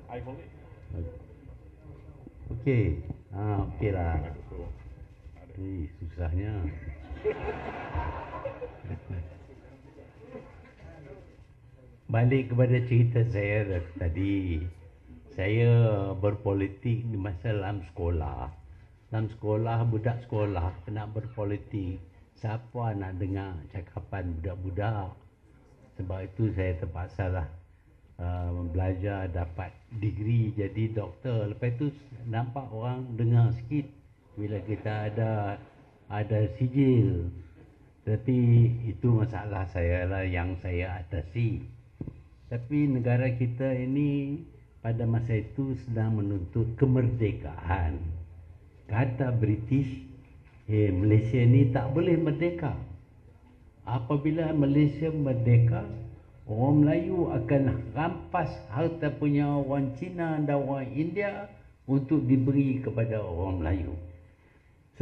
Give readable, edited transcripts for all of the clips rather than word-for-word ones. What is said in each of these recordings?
I boleh. Okey. Okey lah. Ada tu. Ada. Susahnya. Balik kepada cerita saya tadi. Saya berpolitik di masa dalam sekolah. Dalam sekolah, budak sekolah nak berpolitik. Siapa nak dengar cakapan budak-budak? Sebab itu saya terpaksalah belajar dapat degree jadi doktor. Lepas itu nampak orang dengar sikit bila kita ada sijil. Tapi itu masalah saya lah yang saya atasi. Tapi negara kita ini pada masa itu sedang menuntut kemerdekaan. Kata British, Malaysia ni tak boleh merdeka. Apabila Malaysia merdeka, orang Melayu akan rampas harta punya orang Cina dan orang India untuk diberi kepada orang Melayu.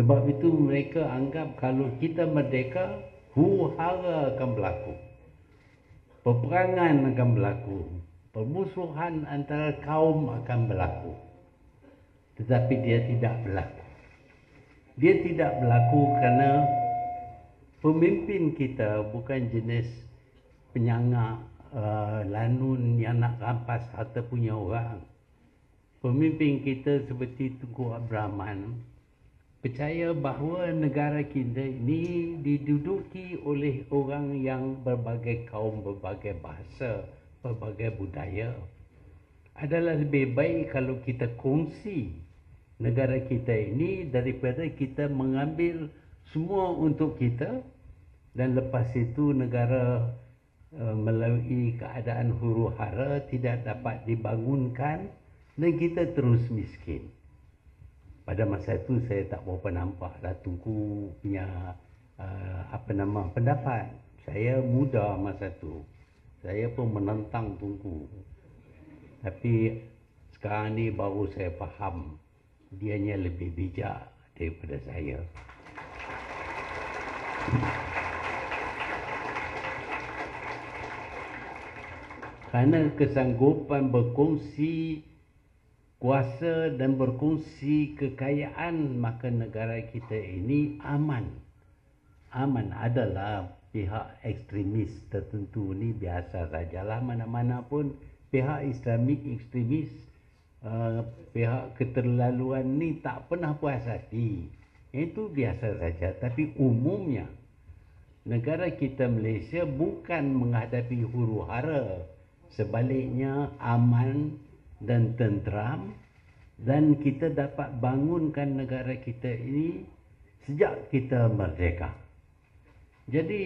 Sebab itu mereka anggap kalau kita merdeka, huru-hara akan berlaku. Peperangan akan berlaku. Permusuhan antara kaum akan berlaku. Tetapi dia tidak berlaku. Dia tidak berlaku kerana pemimpin kita bukan jenis penyangak lanun yang nak rampas harta punya orang. Pemimpin kita seperti Tunku Abdul Rahman percaya bahawa negara kita ini diduduki oleh orang yang berbagai kaum, berbagai bahasa, berbagai budaya. Adalah lebih baik kalau kita kongsi negara kita ini daripada kita mengambil semua untuk kita dan lepas itu negara melalui keadaan huru-hara tidak dapat dibangunkan dan kita terus miskin. Pada masa itu saya tak berapa nampak dah Tunku punya pendapat. Saya muda masa tu. Saya pun menentang Tunku. Tapi sekarang ni baru saya faham dianya lebih bijak daripada saya. Kerana kesanggupan berkongsi kuasa dan berkongsi kekayaan, maka negara kita ini aman. Aman adalah pihak ekstremis tertentu ni biasa sajalah, mana-mana pun pihak ekstremis, pihak keterlaluan ni tak pernah puas hati. Itu biasa saja. Tapi umumnya negara kita Malaysia bukan menghadapi huru-hara, sebaliknya aman dan tenteram, dan kita dapat bangunkan negara kita ini sejak kita merdeka. Jadi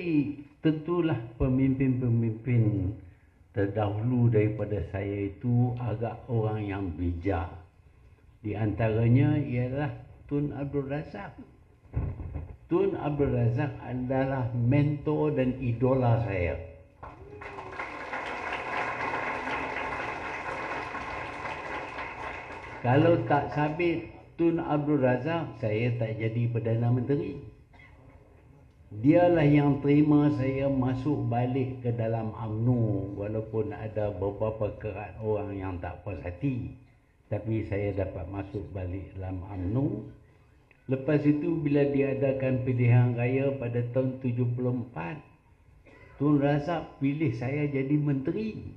tentulah pemimpin-pemimpin terdahulu daripada saya itu agak orang yang bijak. Di antaranya ialah Tun Abdul Razak. Tun Abdul Razak adalah mentor dan idola saya. Kalau tak sabit Tun Abdul Razak, saya tak jadi Perdana Menteri. Dialah yang terima saya masuk balik ke dalam UMNO walaupun ada beberapa kerat orang yang tak puas hati. Tapi saya dapat masuk balik dalam UMNO. Lepas itu bila diadakan pilihan raya pada tahun 74, Tun Razak pilih saya jadi menteri.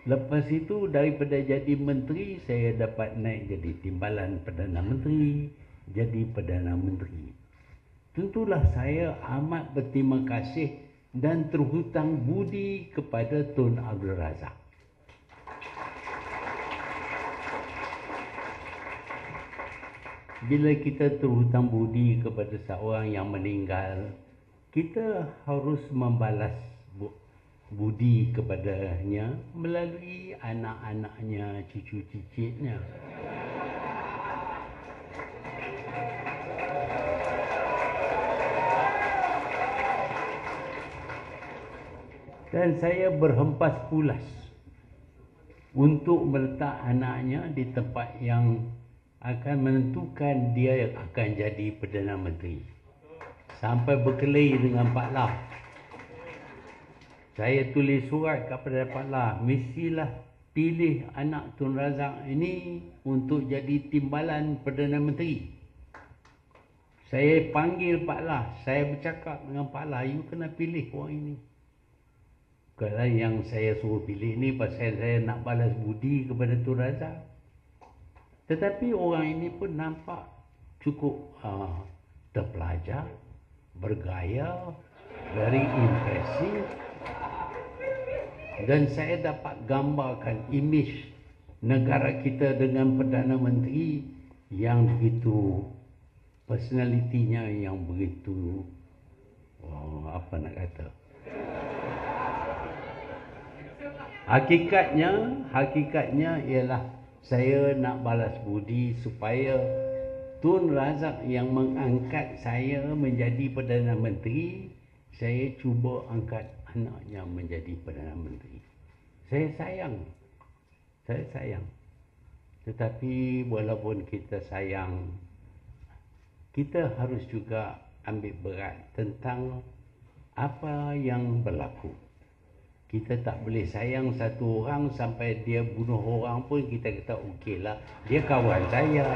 Lepas itu daripada jadi menteri, saya dapat naik jadi timbalan Perdana Menteri, jadi Perdana Menteri. Tentulah saya amat berterima kasih dan terhutang budi kepada Tun Abdul Razak. Bila kita terhutang budi kepada seorang yang meninggal, kita harus membalas budi kepadanya melalui anak-anaknya, cucu-cicitnya. Dan saya berhempas pulas untuk meletak anaknya di tempat yang akan menentukan dia akan jadi Perdana Menteri. Sampai berkelahi dengan Pak Lah. Saya tulis surat kepada Pak Lah, mestilah pilih anak Tun Razak ini untuk jadi timbalan Perdana Menteri. Saya panggil Pak Lah, saya bercakap dengan Pak Lah, you kena pilih orang ini. Kalau yang saya suruh pilih ni pasal saya nak balas budi kepada Tun Razak. Tetapi orang ini pun nampak cukup terpelajar, bergaya, very impressive. Dan saya dapat gambarkan imej negara kita dengan Perdana Menteri yang begitu, personalitinya yang begitu, apa nak kata, hakikatnya ialah saya nak balas budi supaya Tun Razak yang mengangkat saya menjadi Perdana Menteri, saya cuba angkat anaknya menjadi Perdana Menteri. Saya sayang. Tetapi walaupun kita sayang, kita harus juga ambil berat tentang apa yang berlaku. Kita tak boleh sayang satu orang sampai dia bunuh orang pun kita kata okeylah, dia kawan saya.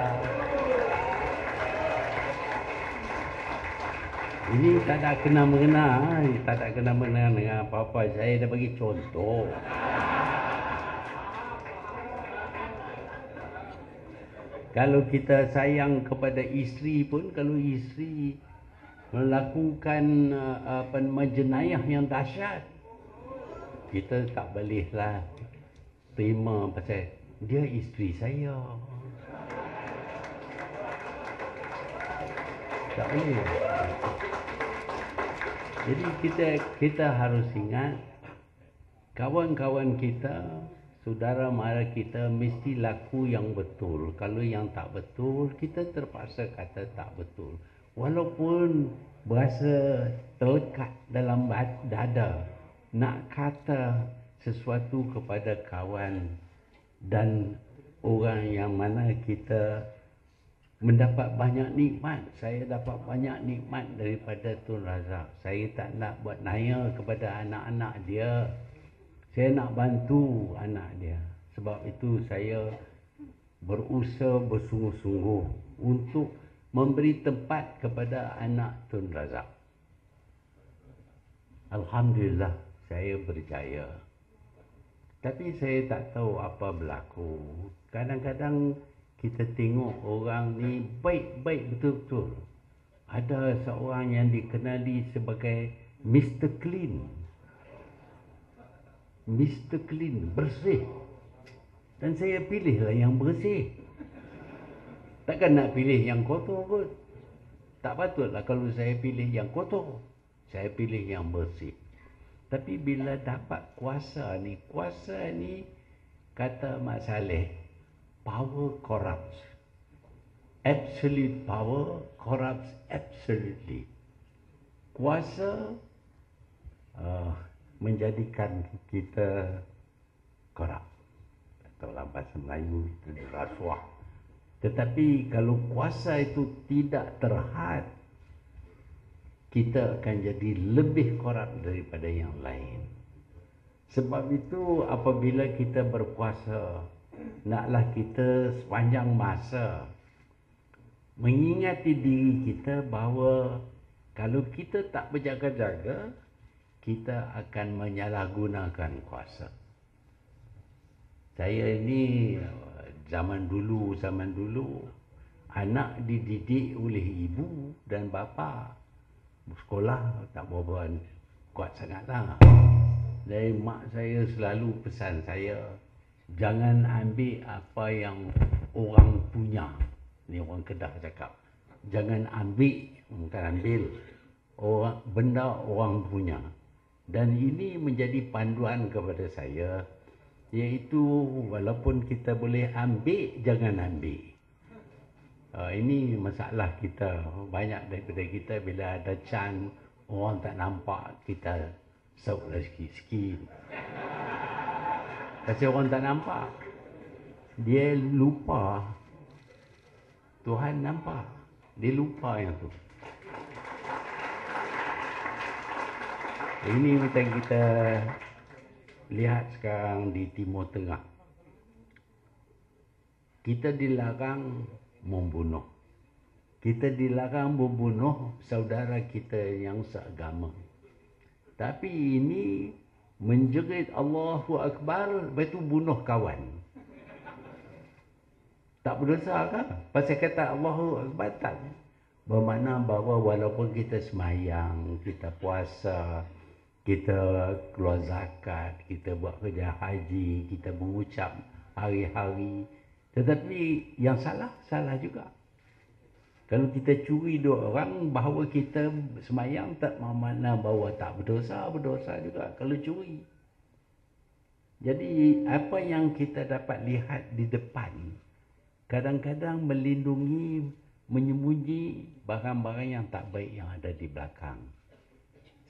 Ini tak ada kena-mengena dengan apa-apa. Saya dah bagi contoh. Kalau kita sayang kepada isteri pun, kalau isteri melakukan jenayah yang dahsyat, kita tak bolehlah terima pasal dia isteri saya. Tak boleh. Jadi kita harus ingat, kawan-kawan kita, saudara mara kita mesti laku yang betul. Kalau yang tak betul, kita terpaksa kata tak betul. Walaupun berasa terlekat dalam dada nak kata sesuatu kepada kawan dan orang yang mana kita mendapat banyak nikmat. Saya dapat banyak nikmat daripada Tun Razak. Saya tak nak buat naya kepada anak-anak dia. Saya nak bantu anak dia. Sebab itu saya berusaha bersungguh-sungguh untuk memberi tempat kepada anak Tun Razak. Alhamdulillah, saya berjaya. Tapi saya tak tahu apa berlaku. Kadang-kadang kita tengok orang ni baik-baik betul-betul. Ada seorang yang dikenali sebagai Mr. Clean. Mr. Clean, bersih. Dan saya pilihlah yang bersih. Takkan nak pilih yang kotor pun. Tak patutlah kalau saya pilih yang kotor. Saya pilih yang bersih. Tapi bila dapat kuasa ni kata Mak Saleh, power corrupts. Absolute power corrupts absolutely. Kuasa menjadikan kita korup. Atau dalam bahasa Melayu itu rasuah. Tetapi kalau kuasa itu tidak terhad, kita akan jadi lebih korup daripada yang lain. Sebab itu apabila kita berkuasa, naklah kita sepanjang masa mengingati diri kita bahawa kalau kita tak berjaga-jaga, kita akan menyalahgunakan kuasa. Saya ini zaman dulu anak dididik oleh ibu dan bapa. Sekolah tak berapa kuat sangatlah. Dari mak saya selalu pesan saya, jangan ambil apa yang orang punya. Ni orang Kedah cakap. Jangan ambil, bukan ambil benda orang punya. Dan ini menjadi panduan kepada saya, iaitu walaupun kita boleh ambil, jangan ambil. Ini masalah kita. Banyak daripada kita bila ada chance, orang tak nampak, kita sauklah sikit-sikit. Pasal orang tak nampak, dia lupa. Tuhan nampak, dia lupa yang tu. Ini macam kita lihat sekarang di Timur Tengah. kita dilarang membunuh. Kita dilarang membunuh saudara kita yang seagama. Tapi ini menjerit Allahu Akbar, lepas tu bunuh kawan. Tak berdosa kan? Pasal kata Allahu Akbar tak. Bermakna bahawa walaupun kita semayang, kita puasa, kita keluar zakat, kita buat kerja haji, kita mengucap hari-hari. Tetapi yang salah, salah juga. Kalau kita curi dua orang, bahawa kita semayang tak bermakna bahawa tak berdosa, berdosa juga kalau curi. Jadi apa yang kita dapat lihat di depan, kadang-kadang melindungi, menyembunyi barang-barang yang tak baik yang ada di belakang.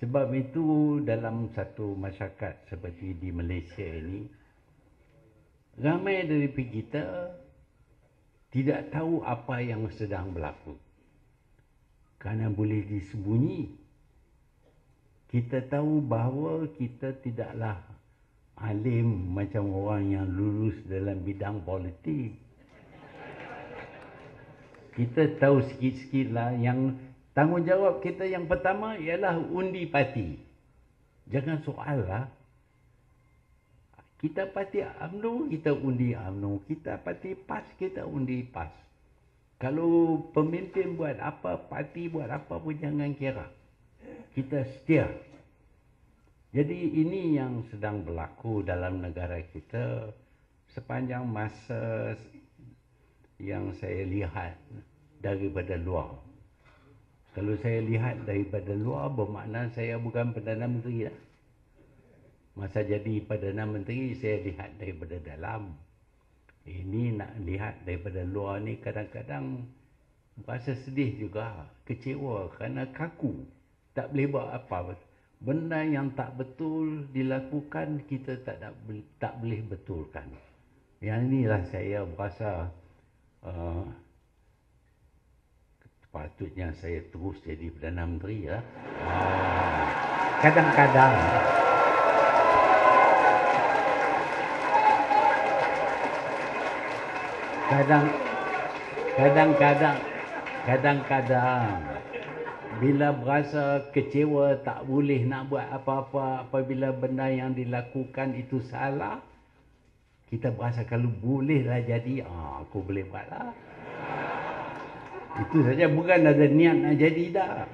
Sebab itu dalam satu masyarakat seperti di Malaysia ini, ramai dari kita tidak tahu apa yang sedang berlaku. Kerana boleh disembunyi. Kita tahu bahawa kita tidaklah alim macam orang yang lulus dalam bidang politik. Kita tahu sikit-sikit lah. Yang tanggungjawab kita yang pertama ialah undi parti. Jangan soal lah. Kita parti UMNO, kita undi UMNO. Kita parti PAS, kita undi PAS. Kalau pemimpin buat apa, parti buat apa pun jangan kira. Kita setia. Jadi ini yang sedang berlaku dalam negara kita sepanjang masa yang saya lihat daripada luar. Kalau saya lihat daripada luar, bermakna saya bukan Perdana Menteri lah. Masa jadi Perdana Menteri, saya lihat daripada dalam. Ini nak lihat daripada luar ni kadang-kadang rasa sedih juga, kecewa kerana kaku. Tak boleh buat apa. Benda yang tak betul dilakukan, kita tak boleh betulkan. Yang inilah saya berasa sepatutnya saya terus jadi Perdana Menteri lah. Kadang-kadang bila berasa kecewa, tak boleh nak buat apa-apa apabila benda yang dilakukan itu salah, kita berasa kalau bolehlah jadi, aku boleh buatlah. Itu saja, bukan ada niat nak jadi dah.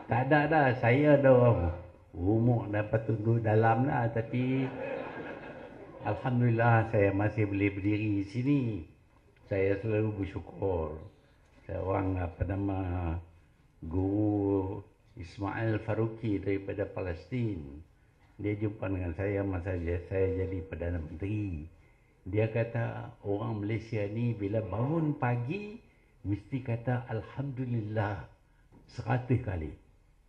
Tak ada dah, saya dah umur dapat tunduk dalam lah, tapi alhamdulillah saya masih boleh berdiri di sini. Saya selalu bersyukur. Seorang Guru Ismail Faruqi daripada Palestin. Dia jumpa dengan saya masa saya jadi Perdana Menteri. Dia kata orang Malaysia ni bila bangun pagi mesti kata Alhamdulillah 100 kali.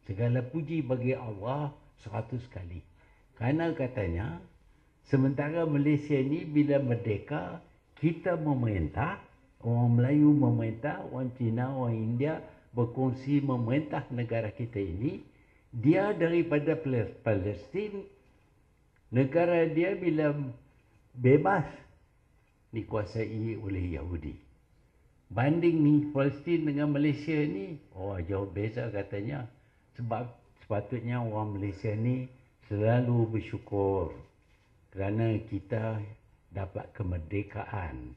Segala puji bagi Allah 100 kali. Kerana katanya sementara Malaysia ni bila merdeka, kita memerintah, orang Melayu memerintah, orang Cina, orang India berkongsi memerintah negara kita ini. Dia daripada Palestin, negara dia bila bebas dikuasai oleh Yahudi. Banding ni Palestin dengan Malaysia ni, jauh beza katanya. Sebab sepatutnya orang Malaysia ni selalu bersyukur kerana kita dapat kemerdekaan.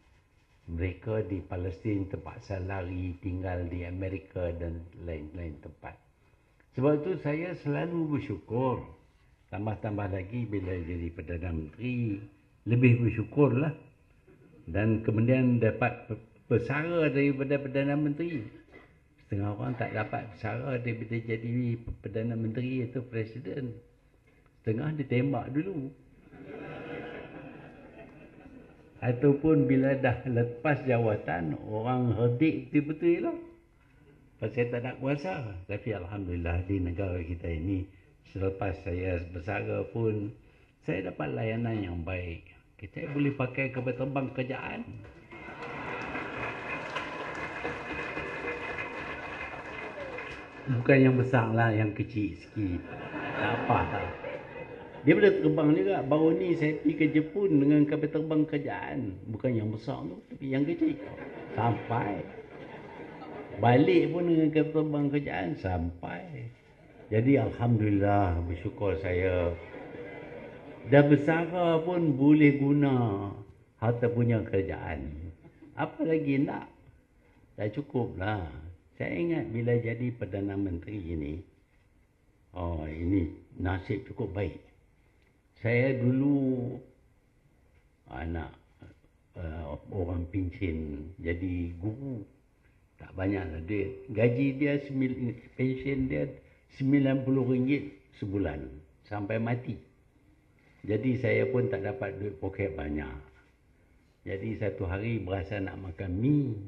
Mereka di Palestin terpaksa lari tinggal di Amerika dan lain-lain tempat. Sebab itu saya selalu bersyukur. Tambah-tambah lagi bila jadi Perdana Menteri, lebih bersyukurlah. Dan kemudian dapat pesara daripada Perdana Menteri. Setengah orang tak dapat pesara daripada jadi Perdana Menteri atau Presiden. Setengah ditembak dulu. Ataupun bila dah lepas jawatan, orang herdik betul-betul lah. Pasal tak nak kuasa. Tapi alhamdulillah di negara kita ini, selepas saya bersara pun, saya dapat layanan yang baik. Kita boleh pakai kapal terbang kerajaan. Bukan yang besar lah, yang kecil sikit. Tak apa lah. Dia boleh terbang juga. Baru ni saya pergi ke Jepun dengan kapal terbang kerajaan. Bukan yang besar tu, tapi yang kecil. Sampai. Balik pun dengan kapal terbang kerajaan. Sampai. Jadi Alhamdulillah, bersyukur saya. Dah bersara pun boleh guna harta punya kerajaan. Apa lagi nak? Dah cukup lah. Saya ingat bila jadi Perdana Menteri ini, ini nasib cukup baik. Saya dulu anak orang pincin jadi guru. Tak banyaklah duit. Gaji dia, pension dia RM90 sebulan. Sampai mati. Jadi saya pun tak dapat duit poket banyak. Jadi satu hari berasa nak makan mi.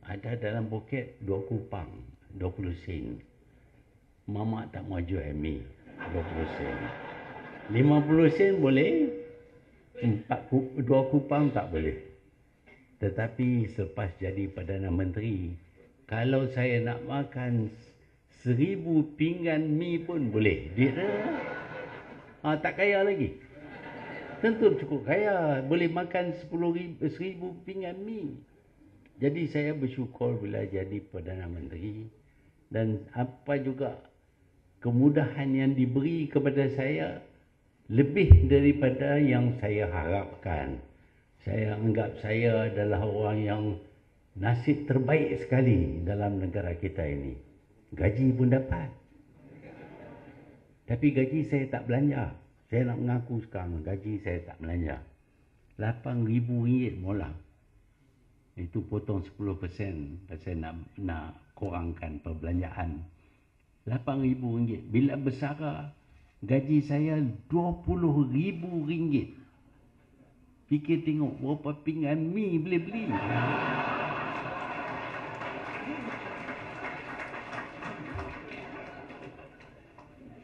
Ada dalam poket 2 kupang, 20 sen. Mamak tak mau jual mi, 20 sen. 50 sen boleh, 2 kupang tak boleh. Tetapi selepas jadi Perdana Menteri, kalau saya nak makan 1000 pinggan mi pun boleh. Dia tak kaya lagi. Tentu cukup kaya, boleh makan 10,000 pinggan mi. Jadi saya bersyukur bila jadi Perdana Menteri, dan apa juga kemudahan yang diberi kepada saya lebih daripada yang saya harapkan. Saya anggap saya adalah orang yang nasib terbaik sekali dalam negara kita ini. Gaji pun dapat. Tapi gaji saya tak belanja. Saya nak mengaku sekarang, gaji saya tak belanja. RM8,000 mula. Itu potong 10%. Saya nak kurangkan perbelanjaan. RM8,000. Bila bersara, gaji saya RM20,000. Fikir tengok berapa pinggan mi boleh beli.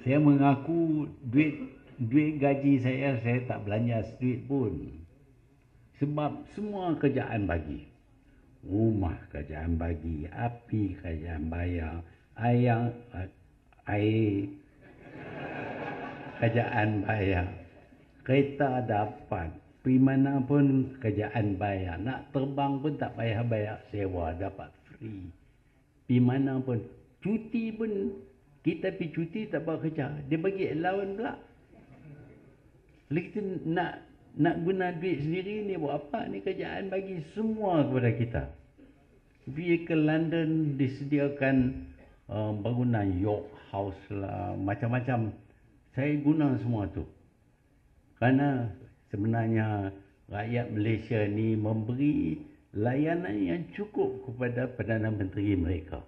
Saya mengaku duit gaji saya tak belanja sedikit pun. Sebab semua kerajaan bagi. Rumah kerajaan bagi, api kerajaan bayar, air kerajaan bayar, kereta dapat, pergi mana pun kerajaan bayar. Nak terbang pun tak payah bayar sewa, dapat free. Pergi mana pun. Cuti pun, kita pergi cuti tak bawa kerja. Dia bagi allowance pula. Kalau kita nak guna duit sendiri ni buat apa? Ni kerajaan bagi semua kepada kita. Pergi ke London disediakan bangunan York House lah, macam-macam. Saya guna semua tu. Kerana sebenarnya rakyat Malaysia ni memberi layanan yang cukup kepada Perdana Menteri mereka.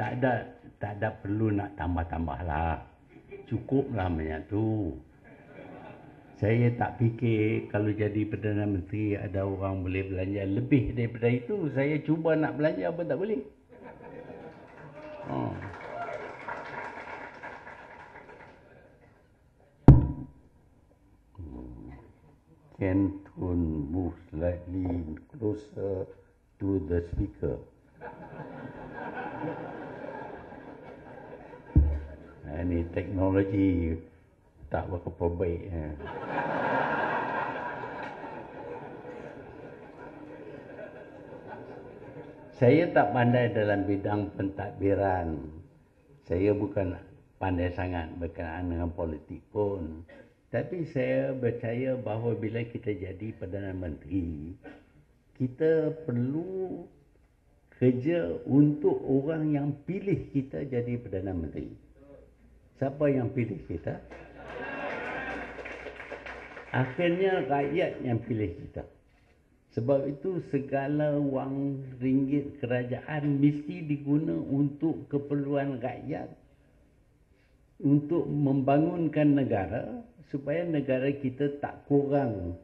Tak ada perlu nak tambah-tambah lah. Cukuplah banyak tu. Saya tak fikir kalau jadi Perdana Menteri ada orang boleh belanja lebih daripada itu. Saya cuba nak belanja pun tak boleh. Can tune move slightly closer to the speaker. Ini teknologi tak berapa baik. Saya tak pandai dalam bidang pentadbiran. Saya bukan pandai sangat berkenaan dengan politik pun. Tapi saya percaya bahawa bila kita jadi Perdana Menteri, kita perlu kerja untuk orang yang pilih kita jadi Perdana Menteri. Siapa yang pilih kita? Akhirnya rakyat yang pilih kita. Sebab itu segala wang ringgit kerajaan mesti diguna untuk keperluan rakyat, untuk membangunkan negara supaya negara kita tak kurang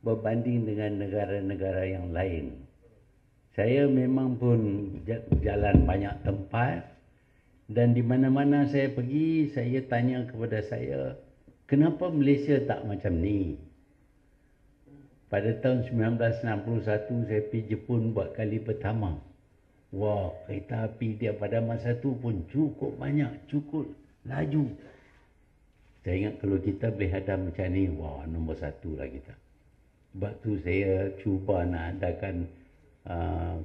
berbanding dengan negara-negara yang lain. Saya memang pun jalan banyak tempat, dan di mana-mana saya pergi, saya tanya kepada saya, kenapa Malaysia tak macam ni? Pada tahun 1961 saya pergi Jepun buat kali pertama. Wah, kereta api dia pada masa tu pun cukup banyak, cukup laju. Saya ingat kalau kita boleh hadam macam ni, wah, nombor satu lah kita. Sebab tu saya cuba nak adakan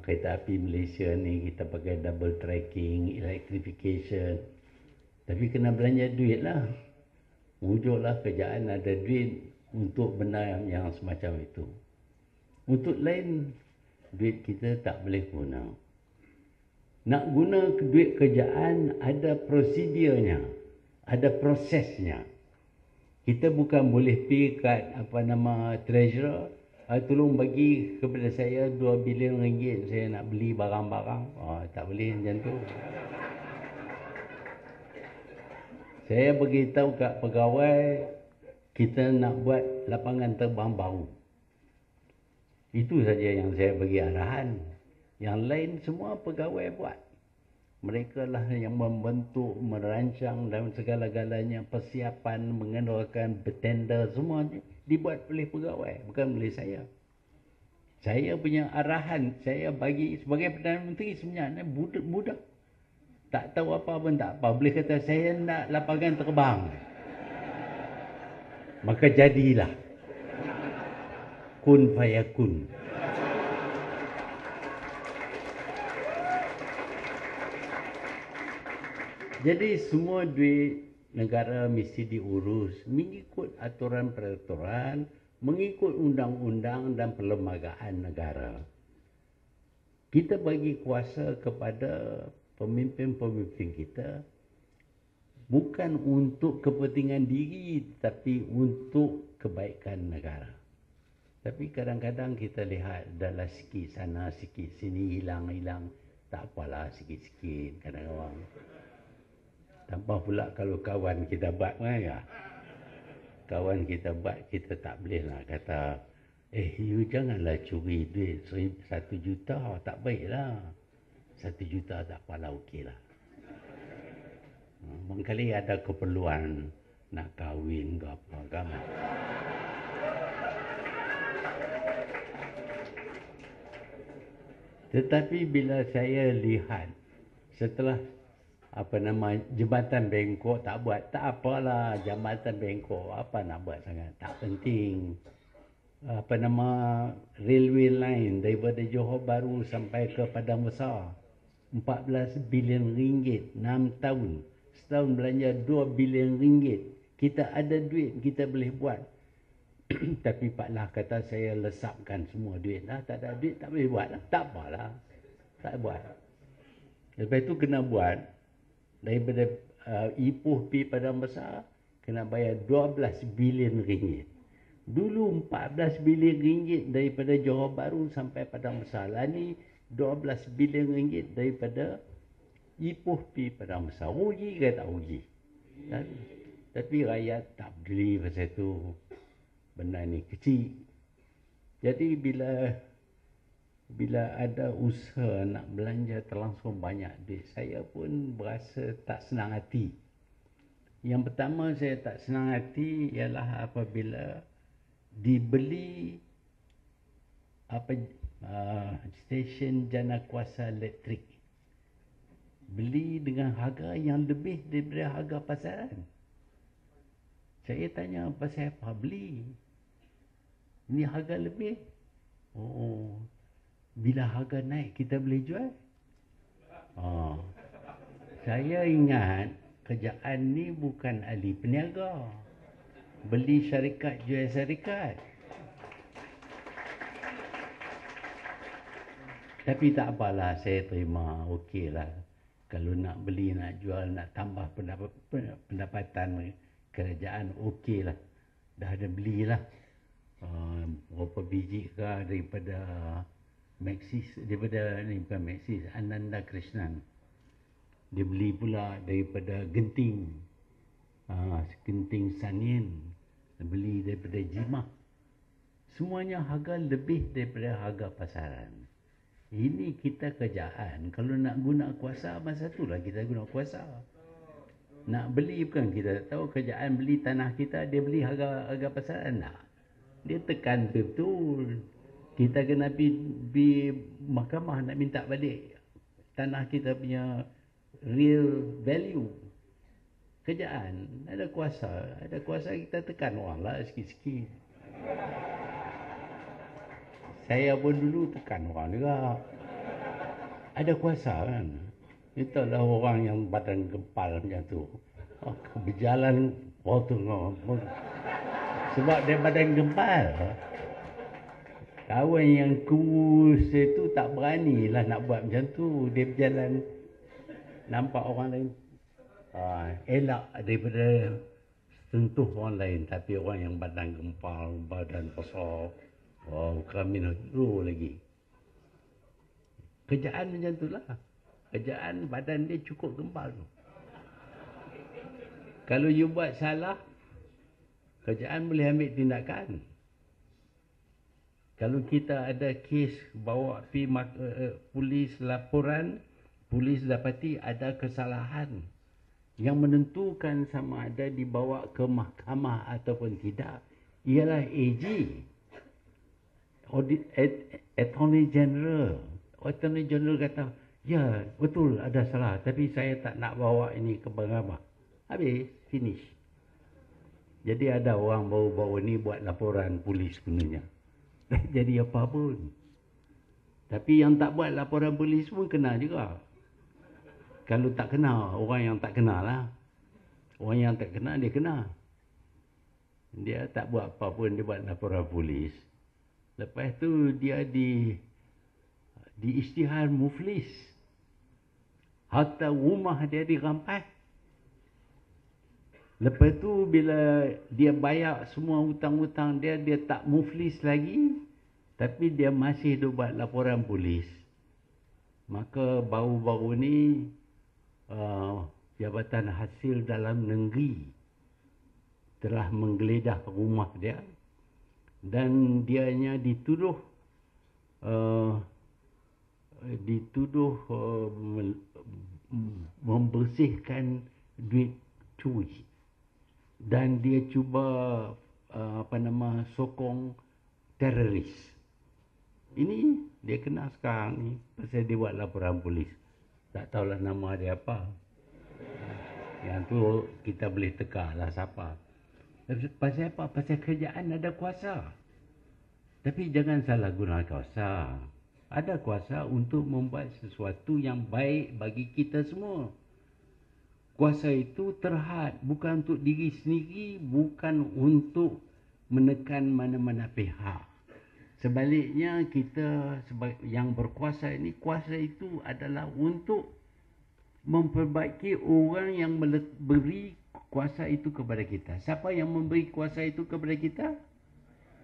kereta api Malaysia ni, kita pakai double tracking, electrification. Tapi kena belanja duit lah. Wujudlah kerjaan ada duit untuk benda yang semacam itu. Untuk lain, duit kita tak boleh guna. Nak guna duit kerjaan ada prosedurnya, ada prosesnya. Kita bukan boleh pergi kat treasurer, tolong bagi kepada saya 2 bilion ringgit, saya nak beli barang-barang. Tak boleh macam tu. Saya beritahu kat pegawai, kita nak buat lapangan terbang baru. Itu saja yang saya bagi arahan. Yang lain semua pegawai buat. Mereka lah yang membentuk, merancang dan segala-galanya, persiapan, mengeluarkan bertender, semua dibuat oleh pegawai, bukan oleh saya. Saya punya arahan, saya bagi sebagai Perdana Menteri sebenarnya budak. Tak tahu apa pun tak apa. Boleh kata saya nak lapangan terbang. Maka jadilah. Kun fayakun. Jadi semua duit negara mesti diurus mengikut aturan peraturan, mengikut undang-undang dan perlembagaan negara. Kita bagi kuasa kepada pemimpin-pemimpin kita bukan untuk kepentingan diri, tapi untuk kebaikan negara. Tapi kadang-kadang kita lihat adalah sikit sana, sikit sini, hilang-hilang. Tak apalah, sikit-sikit kadang-kadang. Tambah pula kalau kawan kita buat ya. Kawan kita buat, kita tak boleh lah kata, you janganlah curi duit 1 juta, tak baik lah. 1 juta tak apalah, okey lah. Mungkin ada keperluan nak kahwin ke apa kan. Tetapi bila saya lihat setelah Jambatan Bengkok tak buat, tak apalah, Jambatan Bengkok apa nak buat sangat, tak penting. Railway line daripada Johor Bahru sampai ke Padang Besar, 14 bilion ringgit, 6 tahun. Setahun belanja 2 bilion ringgit. Kita ada duit, kita boleh buat. Tapi Pak Lah kata saya lesapkan semua duit lah, tak ada duit tak boleh buat lah. Tak apalah, tak buat. Lepas tu kena buat. Daripada Ipoh pergi Padang Besar, kena bayar 12 bilion ringgit. Dulu 14 bilion ringgit daripada Johor Bahru sampai Padang Besar. Lah ni 12 bilion ringgit daripada Ipoh pergi Padang Besar. Rugi ke tak rugi? Tapi rakyat tak beli pasal tu. Benda ni kecil. Jadi bila ada usaha nak belanja terlangsung banyak duit, saya pun berasa tak senang hati. Yang pertama saya tak senang hati ialah apabila dibeli stesen jana kuasa elektrik. Beli dengan harga yang lebih daripada harga pasaran. Saya tanya pasal apa beli? Ini harga lebih. Bila harga naik, kita boleh jual? Saya ingat kerjaan ni bukan ahli peniaga. Beli syarikat, jual syarikat. Tapi tak apalah, saya terima. Okey lah. Kalau nak beli, nak jual, nak tambah pendapatan kerajaan, okey lah. Dah ada belilah. Berapa biji ke daripada Maxis, daripada ni bukan Maxis, Ananda Krishnan. Dia beli pula daripada Genting. Genting Sanyin. Dia beli daripada Jimah. Semuanya harga lebih daripada harga pasaran. Ini kita kerjaan. Kalau nak guna kuasa, masa itulah kita guna kuasa. Nak beli bukan kita tahu kerjaan beli tanah kita, dia beli harga pasaran tak? Dia tekan betul. Kita kena pergi mahkamah nak minta balik tanah kita punya real value. Kerajaan ada kuasa kita tekan orang lah sikit-sikit. Saya pun dulu tekan orang juga. Ada kuasa kan. Itulah orang yang badan gempal macam tu. Berjalan waktu sebab dia badan gempal. Kawan yang kurus itu tak beranilah nak buat macam tu. Dia berjalan nampak orang lain elak daripada sentuh orang lain. Tapi orang yang badan gempal, badan besar, kami hero lagi. Kerjaan macam tu lah. Kerjaan badan dia cukup gempal tu. Kalau you buat salah, kerjaan boleh ambil tindakan. Kalau kita ada kes bawa pergi polis laporan, polis dapati ada kesalahan yang menentukan sama ada dibawa ke mahkamah ataupun tidak, ialah AG, Attorney General. Attorney General kata, ya betul ada salah, tapi saya tak nak bawa ini ke mahkamah. Habis, finish. Jadi ada orang baru-baru ni buat laporan polis gunanya. Tak jadi apa pun. Tapi yang tak buat laporan polis pun kena juga. Kalau tak kena, orang yang tak kena lah. Orang yang tak kena, dia kena. Dia tak buat apa pun, dia buat laporan polis. Lepas tu dia isytihar muflis. Harta rumah dia dirampas. Lepas tu bila dia bayar semua hutang-hutang dia tak muflis lagi. Tapi dia masih buat laporan polis. Maka baru-baru ni Jabatan Hasil Dalam Negeri telah menggeledah rumah dia. Dan dianya dituduh membersihkan duit curi. Dan dia cuba sokong teroris. Ini dia kena sekarang ni pasal dia buat laporan polis. Tak tahulah nama dia apa. Yang tu kita boleh teka lah siapa. Pasal apa? Pasal kerajaan ada kuasa. Tapi jangan salah guna kuasa. Ada kuasa untuk membuat sesuatu yang baik bagi kita semua. Kuasa itu terhad, bukan untuk diri sendiri, bukan untuk menekan mana-mana pihak. Sebaliknya kita yang berkuasa ini, kuasa itu adalah untuk memperbaiki orang yang beri kuasa itu kepada kita. Siapa yang memberi kuasa itu kepada kita?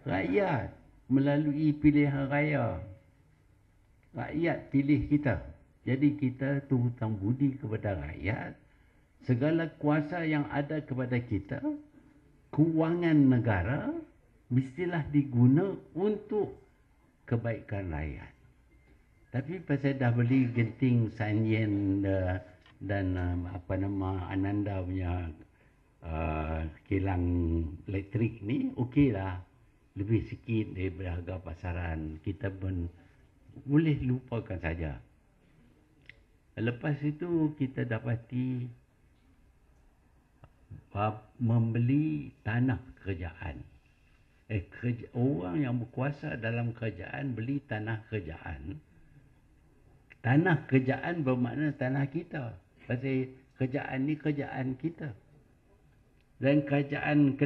Rakyat, melalui pilihan raya. Rakyat pilih kita. Jadi kita tu hutang budi kepada rakyat. Segala kuasa yang ada kepada kita, kewangan negara, mestilah diguna untuk kebaikan rakyat. Tapi pasal dah beli genting Sanyen dan Ananda punya kilang elektrik ni, okeylah. Lebih sikit daripada harga pasaran. Kita pun boleh lupakan saja. Lepas itu kita dapati membeli tanah kerajaan. Orang yang berkuasa dalam kerajaan beli tanah kerajaan. Tanah kerajaan bermakna tanah kita. Pasal kerajaan ni kerajaan kita. Dan kerajaan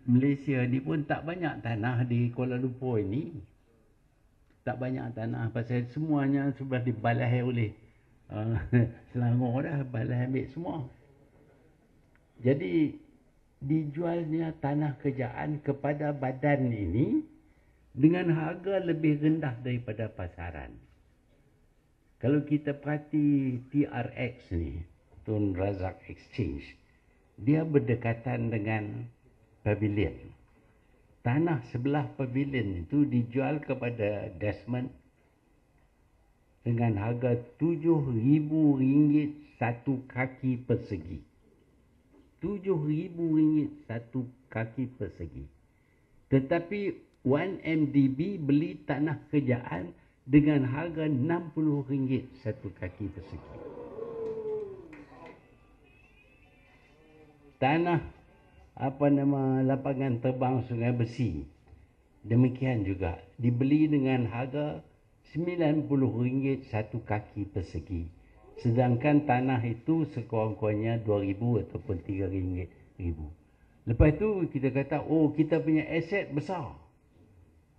Malaysia ni pun tak banyak tanah di Kuala Lumpur ini. Tak banyak tanah pasal semuanya sudah dibalai oleh Selangor dah, balai ambil semua. Jadi dijualnya tanah kerajaan kepada badan ini dengan harga lebih rendah daripada pasaran. Kalau kita perhati TRX ni, Tun Razak Exchange, dia berdekatan dengan pavilion. Tanah sebelah pavilion itu dijual kepada Desmond dengan harga RM7,000 satu kaki persegi. RM7,000 satu kaki persegi. Tetapi 1MDB beli tanah kerajaan dengan harga RM60 satu kaki persegi. Tanah lapangan terbang Sungai Besi demikian juga dibeli dengan harga RM90 satu kaki persegi. Sedangkan tanah itu sekurang-kurangnya RM2,000 ataupun RM3,000. Lepas tu kita kata, oh kita punya aset besar.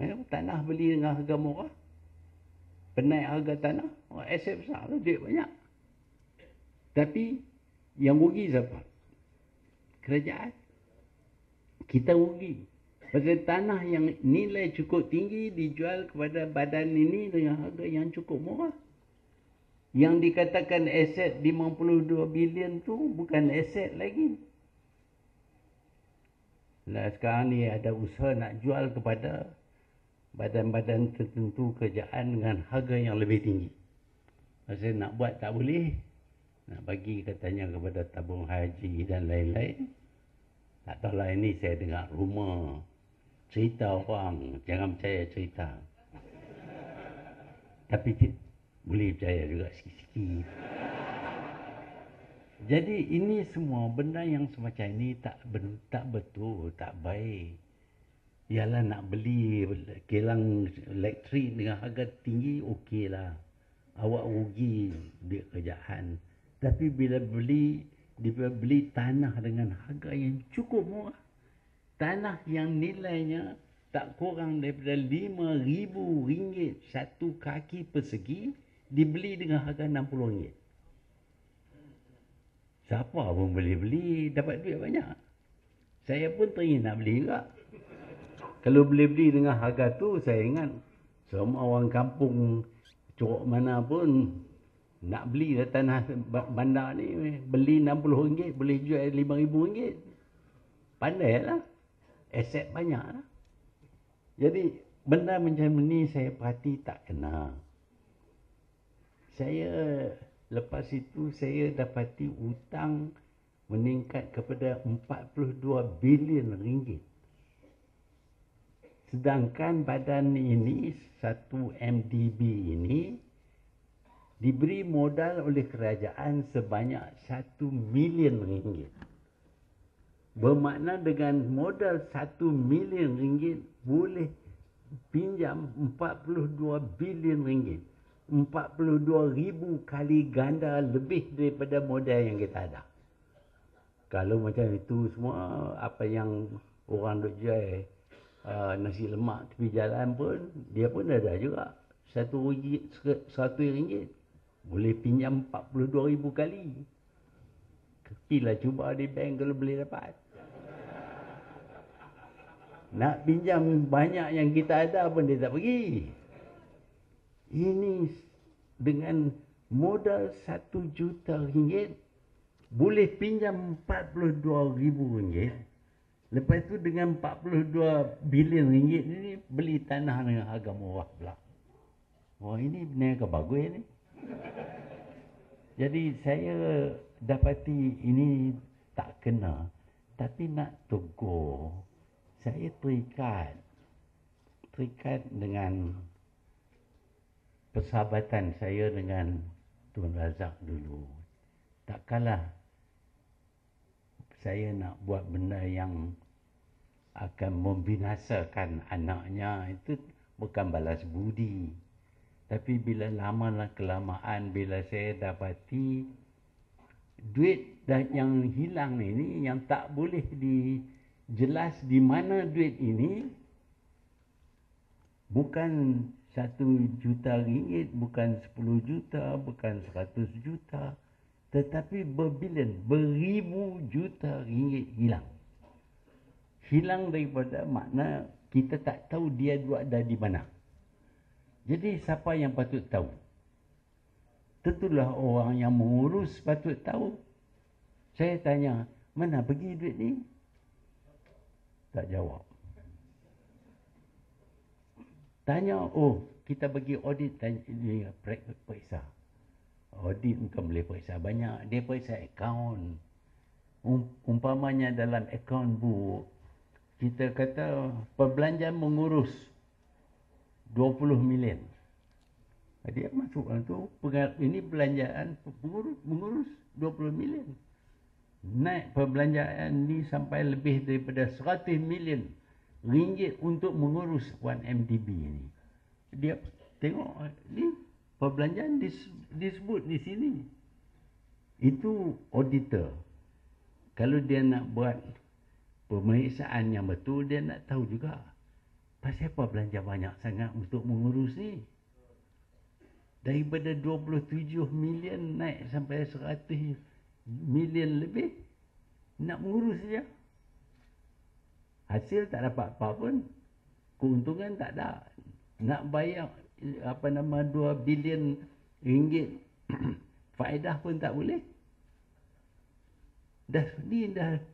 Tanah beli dengan harga murah. Penaik harga tanah, aset besar, duit banyak. Tapi yang rugi siapa? Kerajaan. Kita rugi. Pasal tanah yang nilai cukup tinggi dijual kepada badan ini dengan harga yang cukup murah. Yang dikatakan aset 52 bilion tu bukan aset lagi. Nah, sekarang ni ada usaha nak jual kepada badan-badan tertentu kerajaan dengan harga yang lebih tinggi. Pasal nak buat tak boleh. Nak bagi katanya kepada tabung haji dan lain-lain. Tak tahulah, ini saya dengar rumor. Cerita orang, jangan percaya cerita. Tapi boleh percaya juga sikit-sikit. Jadi ini semua benda yang semacam ini tak betul, tak baik. Ialah nak beli kilang elektrik dengan harga tinggi, okeylah. Awak rugi duit kerajaan. Tapi bila beli tanah dengan harga yang cukup murah, tanah yang nilainya tak kurang daripada RM5,000 satu kaki persegi, dibeli dengan harga RM60. Siapa pun boleh beli, dapat duit banyak. Saya pun teringin nak beli juga. Kalau boleh beli dengan harga tu, saya ingat semua orang kampung curuk mana pun nak beli tanah bandar ni, beli RM60, boleh jual RM5,000. Pandailah. Aset banyak lah. Jadi benda macam ni saya perhati tak kena. Lepas itu saya dapati hutang meningkat kepada RM42 bilion. Sedangkan badan ini, satu MDB ini, diberi modal oleh kerajaan sebanyak RM1 milion. Bermakna dengan modal RM1 milion boleh pinjam RM42 bilion. 42,000 kali ganda lebih daripada modal yang kita ada. Kalau macam itu semua, apa yang orang duk jual nasi lemak tepi jalan pun, dia pun ada juga RM1. Boleh pinjam 42,000 kali. Pergilah cuba di bank kalau boleh dapat. Nak pinjam banyak yang kita ada pun dia tak pergi. Ini dengan modal RM1 juta, boleh pinjam RM42,000. Lepas tu dengan RM42 bilion ini beli tanah dengan harga murah pula. Oh, ini berniaga bagus ni. Jadi saya dapati ini tak kena. Tapi nak tegur, saya terikat dengan persahabatan saya dengan Tun Razak dulu. Takkanlah saya nak buat benda yang akan membinasakan anaknya, itu bukan balas budi. Tapi bila lama kelamaan, bila saya dapati duit yang hilang ini, yang tak boleh dijelas di mana duit ini, bukan RM1 juta, bukan 10 juta, bukan 100 juta, tetapi berbilion, beribu juta ringgit hilang. Hilang daripada makna kita tak tahu dia ada di mana. Jadi siapa yang patut tahu? Tentulah orang yang mengurus patut tahu. Saya tanya, mana pergi duit ni? Tak jawab. Tanya, oh kita bagi audit, tanya, periksa. Audit bukan boleh periksa banyak, dia periksa akaun. Umpamanya dalam akaun book, kita kata perbelanjaan mengurus 20 million. Dia masuk tu, ini belanjaan mengurus 20 million. Naik perbelanjaan ni sampai lebih daripada 100 million ringgit untuk mengurus 1MDB ni. Dia tengok ni perbelanjaan disebut di sini. Itu auditor. Kalau dia nak buat pemeriksaan yang betul, dia nak tahu juga pasal apa belanja banyak sangat untuk mengurus ni. Daripada 27 million naik sampai 100 million lebih nak mengurus saja. Hasil tak dapat apa pun. Keuntungan tak ada. Nak bayar 2 bilion ringgit faedah pun tak boleh. Dah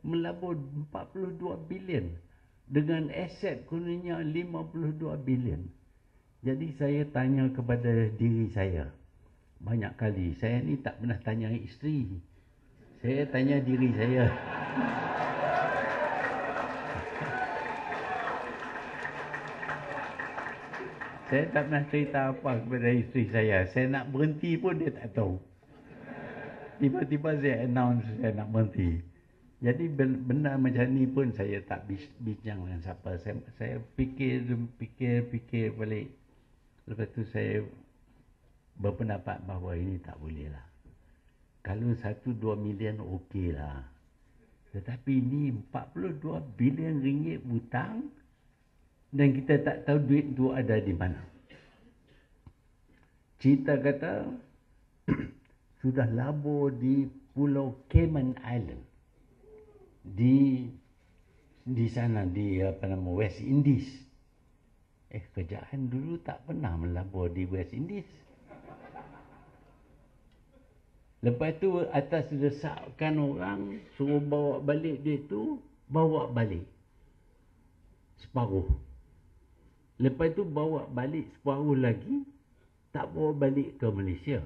melabur 42 bilion dengan aset kononnya 52 bilion. Jadi saya tanya kepada diri saya banyak kali. Saya ni tak pernah tanya isteri. Saya tanya diri saya. Saya tak pernah cerita apa kepada isteri saya. Saya nak berhenti pun dia tak tahu. Tiba-tiba saya announce saya nak berhenti. Jadi benda macam ni pun saya tak bincang dengan siapa. Saya fikir balik. Lepas tu saya berpendapat bahawa ini tak boleh lah. Kalau 1-2 million okey lah. Tetapi ini 42 bilion ringgit hutang dan kita tak tahu duit tu ada di mana. Cerita kata sudah labur di Pulau Cayman Island. Di sana di West Indies. Kerajaan dulu tak pernah melabur di West Indies. Lepas tu atas desakan orang suruh bawa balik duit tu, bawa balik separuh. Lepas tu bawa balik separuh lagi, tak bawa balik ke Malaysia.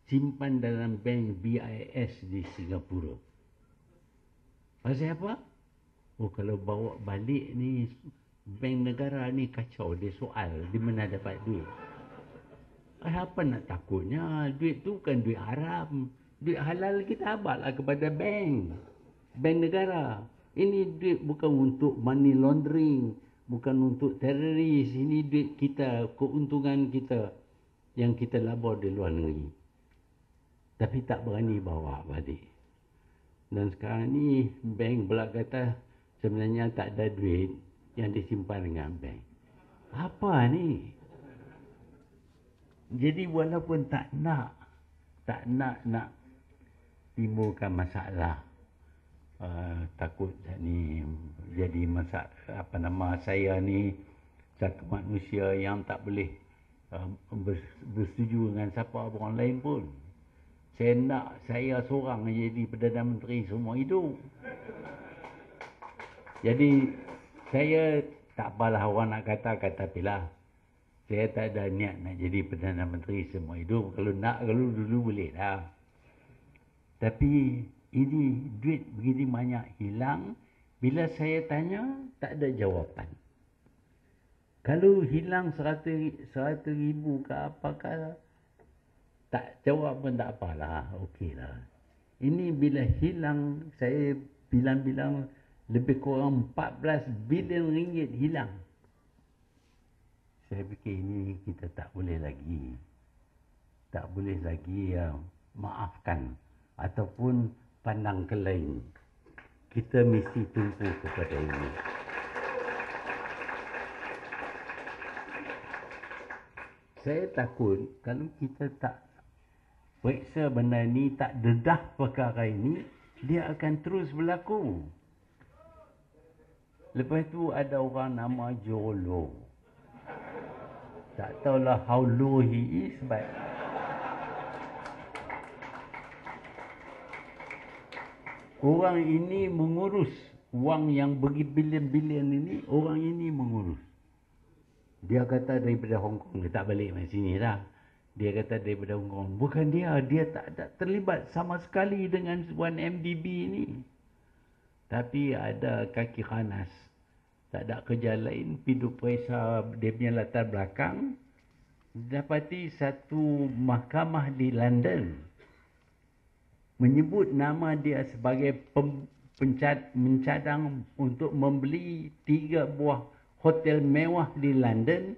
Simpan dalam bank BIS di Singapura. Pasal apa? Kalau bawa balik ni bank negara ni kacau. Dia soal di mana dapat duit. Apa nak takutnya? Duit tu bukan duit haram. Duit halal kita abadlah kepada bank. Bank negara. Ini duit bukan untuk money laundering. Bukan untuk teroris. Ini duit kita, keuntungan kita yang kita labur di luar negeri. Tapi tak berani bawa balik. Dan sekarang ni bank pula kata sebenarnya tak ada duit yang disimpan dengan bank. Apa ni? Jadi walaupun tak nak timbulkan masalah, takut ni jadi masalah, saya ni satu manusia yang tak boleh bersetuju dengan siapa orang lain pun. Saya seorang jadi Perdana Menteri semua hidup. Jadi saya tak apalah orang nak kata pilah. Saya tak ada niat nak jadi Perdana Menteri semua hidup. Kalau dulu boleh dah. Tapi ini duit begini banyak hilang. Bila saya tanya, tak ada jawapan. Kalau hilang 100 ribu ke apakah, tak jawab pun tak apalah. Okeylah. Ini bila hilang, saya bilang-bilang lebih kurang 14 bilion ringgit hilang. Saya fikir ini kita tak boleh lagi. Tak boleh lagi maafkan ataupun pandang ke lain. Kita mesti tumpu kepada ini. Saya takut kalau kita tak periksa benda ni, tak dedah perkara ini, dia akan terus berlaku. Lepas tu ada orang nama Jolo. Tak tahulah how low he is, but orang ini mengurus wang yang berbilion-bilion ini, orang ini mengurus. Dia kata daripada Hong Kong, dia tak balik dari sini dah. Dia kata daripada Hong Kong. Bukan dia tak ada terlibat sama sekali dengan 1MDB ini. Tapi ada kaki khanas. Tak ada kerja lain, pidu periksa dia punya latar belakang. dapati satu mahkamah di London menyebut nama dia sebagai mencadang untuk membeli 3 buah hotel mewah di London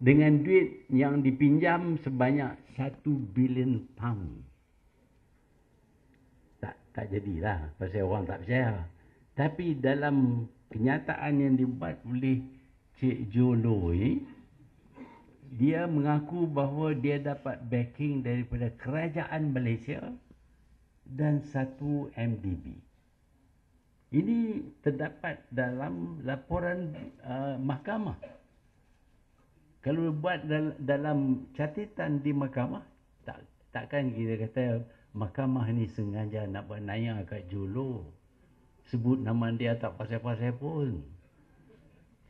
dengan duit yang dipinjam sebanyak 1 bilion pound. Tak jadilah pasal orang tak percaya. Tapi dalam kenyataan yang dibuat oleh Cik Jolo ni, dia mengaku bahawa dia dapat backing daripada kerajaan Malaysia dan satu MDB. Ini terdapat dalam laporan mahkamah. Kalau buat dalam catatan di mahkamah, takkan kita kata mahkamah ni sengaja nak buat naya kat Jolo. Sebut nama dia tak pasal-pasal pun.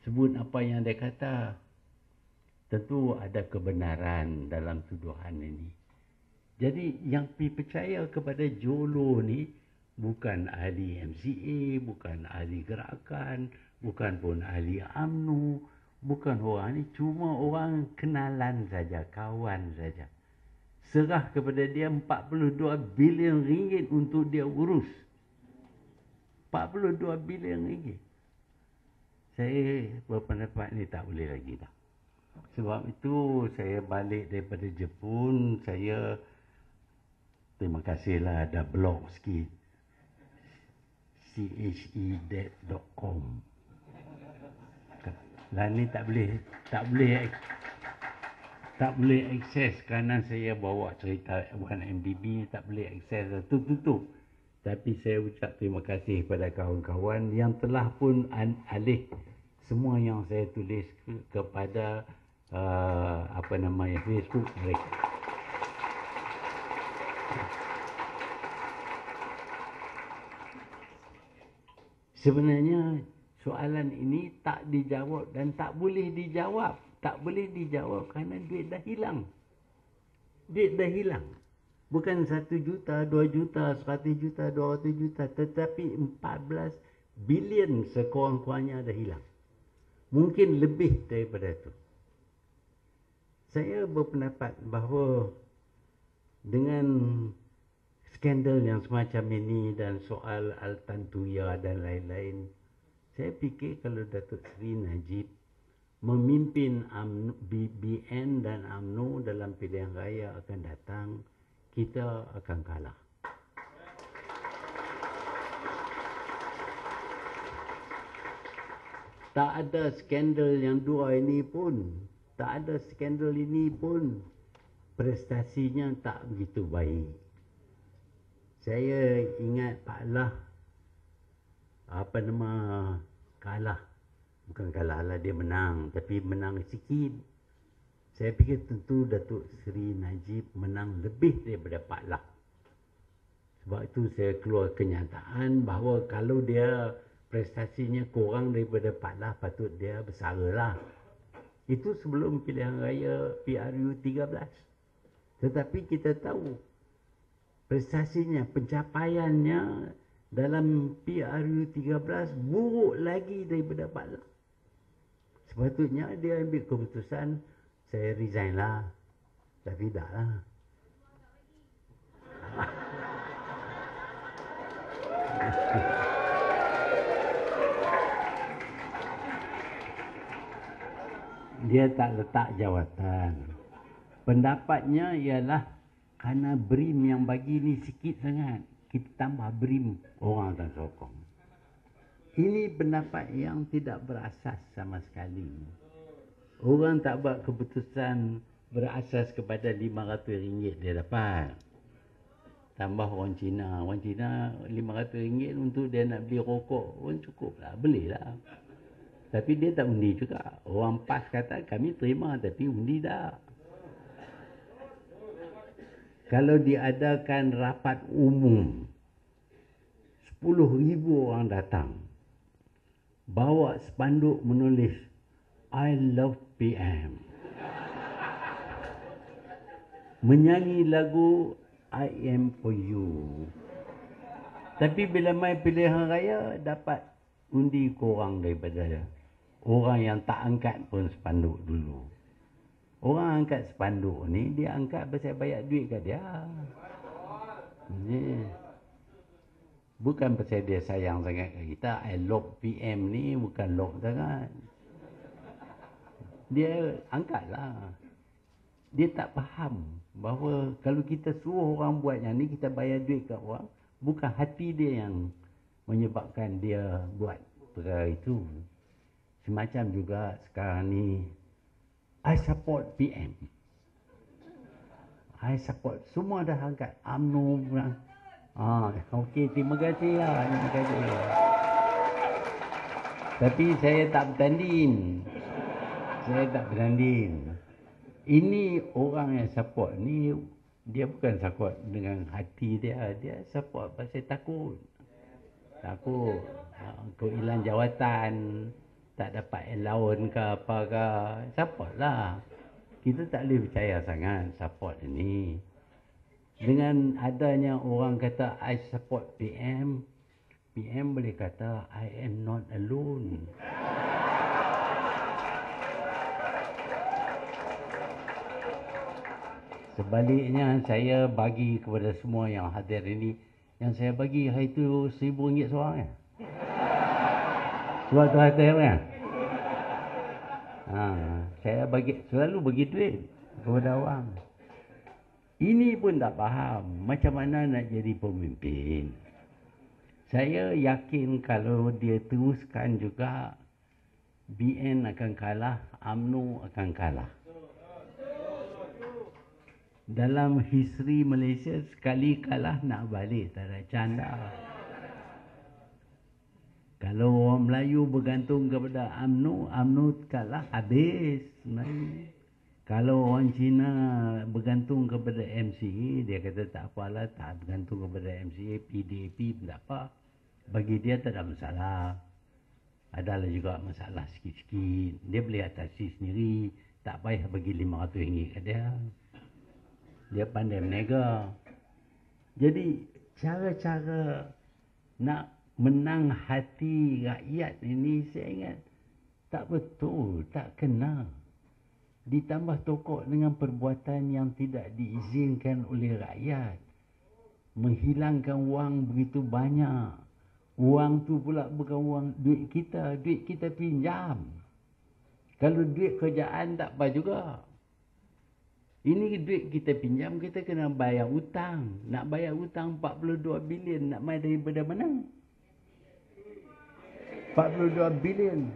Sebut apa yang dia kata. Tentu ada kebenaran dalam tuduhan ini. Jadi yang percaya kepada Jolo ni bukan ahli MCA, bukan ahli gerakan, bukan pun ahli UMNO, bukan orang ni, cuma orang kenalan saja, kawan saja. Serah kepada dia 42 bilion ringgit untuk dia urus. 42 bilion ringgit. Saya berpendapat ni tak boleh lagi dah. Sebab itu saya balik daripada Jepun, saya terima kasihlah ada blog sikit. chedebt.com. Lah ni tak boleh akses kerana saya bawa cerita bukan MDB, tak boleh akses, tutup. Tapi saya ucap terima kasih kepada kawan-kawan yang telah pun alih semua yang saya tulis kepada Facebook mereka. Sebenarnya soalan ini tak dijawab dan tak boleh dijawab. Tak boleh dijawab kerana duit dah hilang. Duit dah hilang. Bukan 1 juta, 2 juta, 100 juta, 200 juta. Tetapi 14 bilion sekurang-kurangnya dah hilang. Mungkin lebih daripada itu. Saya berpendapat bahawa dengan skandal yang semacam ini dan soal Al-Tantuya dan lain-lain, saya fikir kalau Datuk Seri Najib memimpin BN dan UMNO dalam pilihan raya akan datang, kita akan kalah. Tak ada skandal yang dua ini pun, tak ada skandal ini pun, prestasinya tak begitu baik. Saya ingat Pak Lah, kalah. Bukan kalah lah, dia menang. Tapi menang sikit. Saya fikir tentu Datuk Seri Najib menang lebih daripada Pak Lah. Sebab itu saya keluar kenyataan bahawa kalau dia prestasinya kurang daripada Pak Lah, patut dia bersaralah. Itu sebelum pilihan raya PRU 13. Tetapi kita tahu prestasinya, pencapaiannya dalam PRU 13 buruk lagi daripada Pak Lah. Sepatutnya dia ambil keputusan, saya resign lah. Tapi tak lah. Dia tak letak jawatan. Pendapatnya ialah kerana BRIM yang bagi ni sikit sangat, kita tambah BRIM, orang akan sokong. Ini pendapat yang tidak berasas sama sekali. Orang tak buat keputusan berasas kepada RM500 dia dapat. Tambah orang Cina. Orang Cina RM500 untuk dia nak beli rokok pun cukup lah. Boleh lah. Tapi dia tak undi juga. Orang PAS kata kami terima tapi undi tak. Kalau diadakan rapat umum, 10,000 orang datang, bawa spanduk menulis I love PM, menyanyi lagu I am for you. Tapi bila main pilihan raya, dapat undi kurang daripada orang yang tak angkat pun spanduk dulu. Orang angkat spanduk ni, dia angkat pasal bayar duit kat dia. Ni. Bukan pasal dia sayang sangat kat kita. I lock PM ni bukan lock sangat. Dia angkatlah. Dia tak faham bahawa kalau kita suruh orang buat yang ni, kita bayar duit kat orang, bukan hati dia yang menyebabkan dia buat perkara itu. Semacam juga sekarang ni, I support PM. I support. Semua dah angkat. UMNO pun. Okey, terima kasih lah. Terima kasih. Tapi saya tak bertanding. Saya tak bertanding. Ini orang yang support ni, dia bukan support dengan hati dia. Dia support pasal takut. Takut. Kau hilang jawatan, tak dapat allowance ke apa ke. Support lah. Kita tak boleh percaya sangat support ni. Dengan adanya orang kata I support PM, PM boleh kata I am not alone. Sebaliknya saya bagi kepada semua yang hadir ini, yang saya bagi hari itu RM1,000 seorang ya. Suatu hadir kan? Saya selalu bagi duit kepada orang. Ini pun tak faham macam mana nak jadi pemimpin. Saya yakin kalau dia teruskan juga, BN akan kalah, UMNO akan kalah. Dalam history Malaysia, sekali kalah nak balik, tak ada canda. Kalau orang Melayu bergantung kepada UMNO, UMNO kalah, habis. Kalau orang Cina bergantung kepada MCA, dia kata tak apalah, tak bergantung kepada MCA, PDAP pun tak apa. Bagi dia tak ada masalah. Adalah juga masalah sikit-sikit. Dia boleh atasi sendiri, tak payah bagi RM500 kat dia. Dia pandai menega. Jadi cara-cara nak menang hati rakyat ini, saya ingat tak betul, tak kena. Ditambah tokok dengan perbuatan yang tidak diizinkan oleh rakyat. Menghilangkan wang begitu banyak. Wang tu pula bukan wang duit kita pinjam. Kalau duit kerjaan tak apa juga. Ini duit kita pinjam, kita kena bayar hutang. Nak bayar hutang 42 bilion, nak main daripada mana? 42 bilion.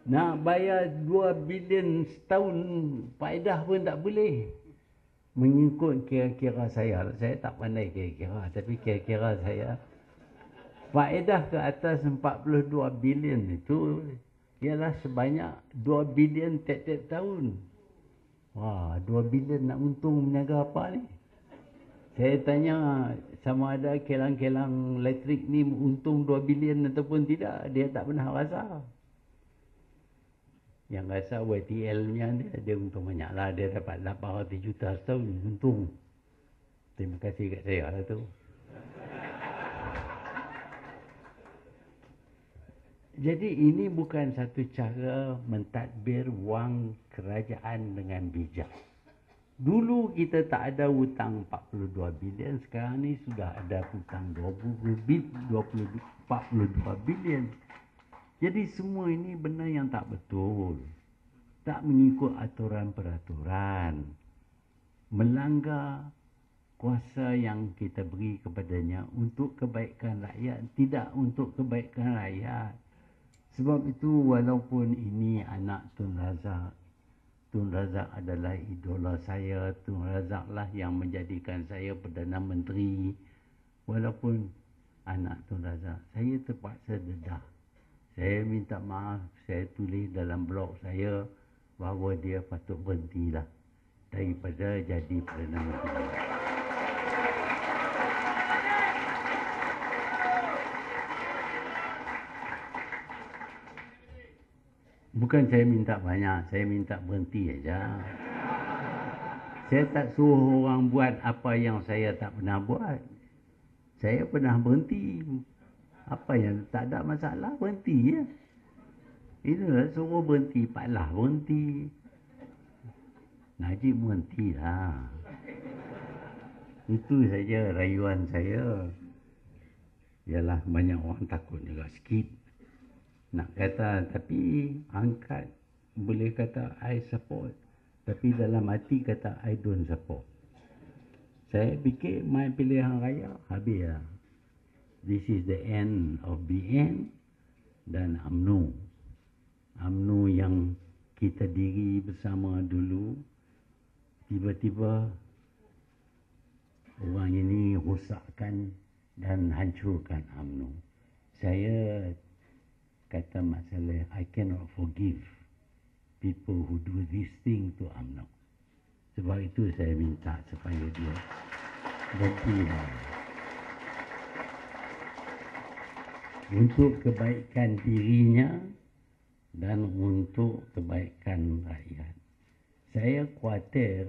Nak bayar 2 bilion setahun, faedah pun tak boleh. Mengikut kira-kira saya tak pandai kira-kira, tapi kira-kira saya, faedah ke atas 42 bilion itu ialah sebanyak 2 bilion tiap-tiap tahun. Wah, 2 bilion nak untung meniaga apa ni? Saya tanya sama ada kilang-kilang elektrik ni untung 2 bilion ataupun tidak, dia tak pernah rasa. Yang rasa YTL-nya dia untung banyak lah. Dia dapat 800 juta setahun untung. Terima kasih kat saya lah tu. Jadi ini bukan satu cara mentadbir wang kerajaan dengan bijak. Dulu kita tak ada hutang 42 bilion. Sekarang ni sudah ada hutang 42 bilion. Jadi semua ini benda yang tak betul. Tak mengikut aturan peraturan. Melanggar kuasa yang kita beri kepadanya untuk kebaikan rakyat, tidak untuk kebaikan rakyat. Sebab itu walaupun ini anak Tun Razak, Tun Razak adalah idola saya, Tun Razak lah yang menjadikan saya Perdana Menteri. Walaupun anak Tun Razak, saya terpaksa dedah. Saya minta maaf, saya tulis dalam blog saya bahawa dia patut berhentilah daripada jadi Perdana Menteri. Bukan saya minta banyak, saya minta berhenti aja. Saya tak suruh orang buat apa yang saya tak pernah buat. Saya pernah berhenti. Apa yang tak ada masalah, berhenti ya. Inilah suruh berhenti, paklah berhenti. Najib berhentilah. Itu saja rayuan saya. Yalah, banyak orang takut juga sikit. Nak kata, tapi angkat, boleh kata I support. Tapi dalam hati kata I don't support. Saya fikir main pilihan raya, habis lah. This is the end of BN dan UMNO. UMNO yang kita diri bersama dulu, tiba-tiba orang ini rosakkan dan hancurkan UMNO. Saya kata masalah, I cannot forgive people who do this thing to UMNO. Sebab itu saya minta supaya dia berhenti. Untuk kebaikan dirinya dan untuk kebaikan rakyat. Saya khawatir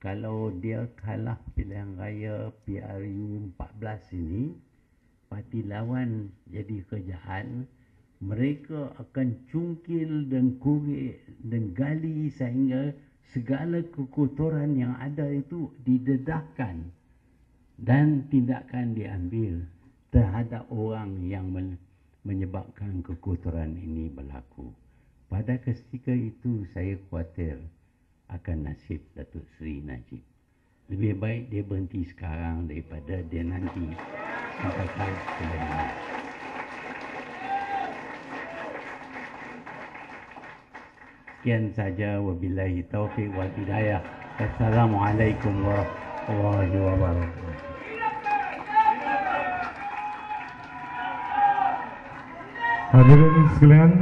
kalau dia kalah pilihan raya PRU 14 ini, parti lawan jadi kerajaan, mereka akan cungkil dan kurik dan gali sehingga segala kekotoran yang ada itu didedahkan dan tindakan diambil terhadap orang yang menyebabkan kekotoran ini berlaku. Pada ketika itu saya khawatir akan nasib Datuk Seri Najib. Lebih baik dia berhenti sekarang daripada dia nanti sampaikan kebenaran. Sekian saja, wabillahi taufiq wal hidayah. Assalamualaikum warahmatullahi wabarakatuh. Hadirin sekalian,